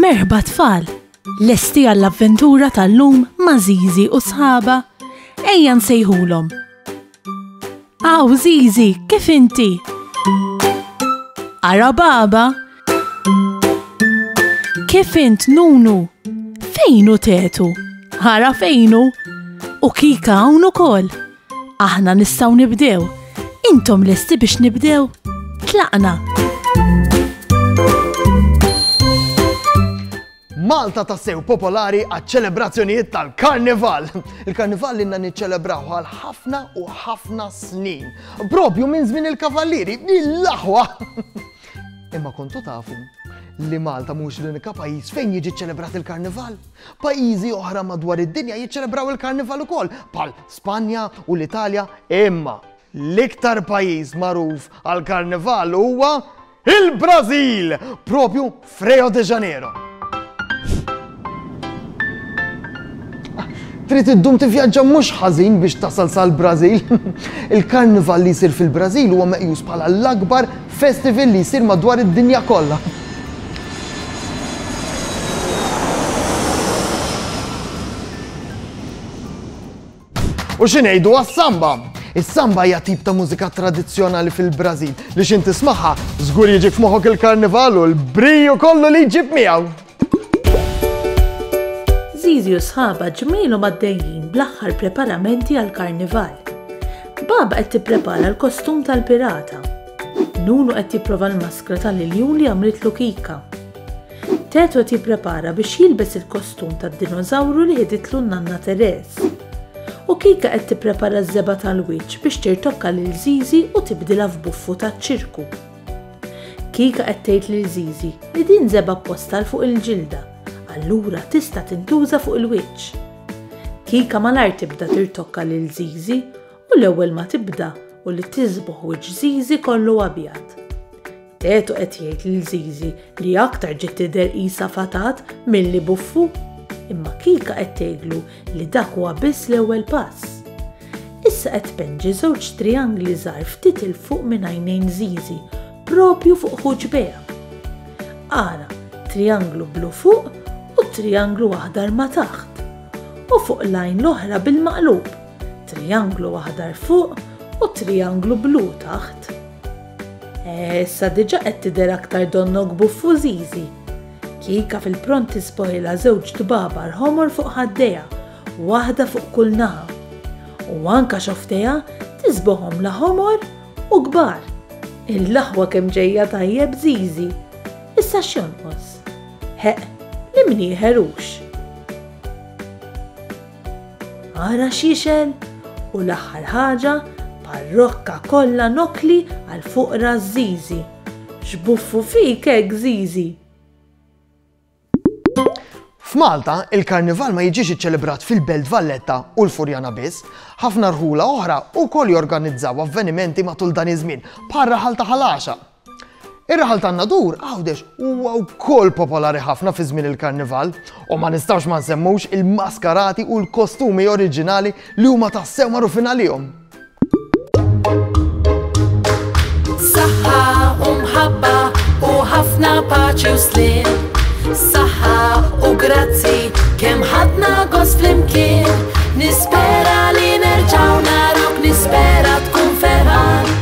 Merħba tfal, lesti għall-avventura tal-lum ma' Zizi u sħaba. Ejja nsejħulhom. Aw Zizi, kif inti? Ara baba? Kif int Nunu? Fejnu tetu? Ara fejnu? U Kika hawn ukoll. Aħna nistgħu nibdew. Intom lesti biex nibdew? Tlaqna. Malta tassew popolari għaċ-ċelebrazzjonijiet tal-Karnival. Il-Karnival li niċċelebraw għal ħafna u ħafna snin. Propju minn żmien il-kavallieri, il-laħwa. Imma kontu tafu li Malta mhux l-unika pajjiż fejn jiġi ċċelebrat il-Karnival. Pajjiżi oħra madwar id-dinja jiċċelebraw il-Karnival ukoll, bħal Spanja u l-Italja, imma l-iktar pajjiż magħruf għall-Karnival huwa il-Brażil, propju Rio de Janeiro. Trid iddum tivvjaġġa mhux ħażin biex tasal sal-Brażil. Il-Karnival li jsir fil-Brażil huwa meqjus bħala l-akbar festival li jsir madwar id-dinja kollha. U x'ingħidu għas-samba? Is-samba hija tip ta' mużika tradizzjonali fil-Brażil li x'int tismagħha żgur jiġik f'moħħok il-Karnival u l-briju kollu li jġib miegħu. Zizi u sħaba ġmielhom għaddejjin bl-aħħar preparamenti għall-Karnival. Baba qed tipprepara l-kostum tal-pirata. Nunu qed jipprova l-maskra tal-iljun li għamlitlu Kika. Tetu qed jipprepara biex jilbes il-kostum tad-dinożawru li ħiditlu n-Nanna Teres. U Kika qed tipprepara ż-żeba tal-wiċċ biex tirtokka lil Zizi u tibdilha f'buffu taċ-ċirku. Kika qed tgħid lil Zizi li din żeba apposta fuq il-ġilda. Allura tista' tintuża fuq il-wiċċ. Kika malar tibda tirtokka lil Zizi u l-ewwel ma tibda u li tiżbuħ wiċċ Zizi kollu abjad. Tetu qed jgħid lil Zizi li aktar ġiet tidher qisha fatat milli buffu, imma Kika qed tgħidlu li dak huwa biss l-ewwel pass. Issa qed tpenġi żewġ triangli żgħar ftit il fuq minn għajnejn Zizi, propju fuq ħuġbeha. Ara, trianglu blu fuq u trianglu aħdar ma taħt. U fuq l-għajn l-oħra bil-maqlub, trianglu aħdar fuq u trianglu blu taħt. Issa diġà qed tidher aktar donnog buffu Zizi. Kika fil-pronti spojla żewġ dbabar ħomor fuq ħaddejha, waħda fuq kull naħa. U anke xoftejha tisbuħhom la ħomor u kbar. Il-laħwa kemm ġejja tajjeb Zizi. Issa x'jonqos? Li min jieħerux. Ara xiexel u l-aħħar ħaġa parrokka kollha nokli għal fuqra Zizi. X'buffu fik hekk Zizi. F'Malta, il-Karnival ma jiġix iċċelebrat fil-Belt Valletta u l-Furjana biss, ħafna rħula oħra wkoll jorganizzaw avvenimenti matul dan iż-żmien bħal raħal ta' ħalaxa. Ir-raħal tan-nadur għawdex huwa wkoll popolari ħafna fi żmien il-Karnival u ma nistgħux ma nsemmux il-maskarati u l-kostumi oriġinali li huma tassew magħrufin għalihom. Saħħa u mħabba u ħafna paċi u sliem. Saħħa u grazzi kemm ħadna gost flimkien. Nispera li nerġgħu narawk, nispera tkun ferħan.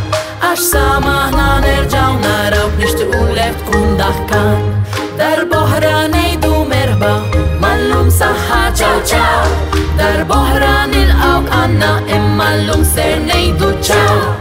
Għax samaħna nerġgħu narawk nixtiequlek tkun daħkan. Darb'oħra ngħidu merħba, mallum saħħa ċaw ċaw. Darb'oħra nilqgħuk għandna imma llum ser ngħidu ċaw.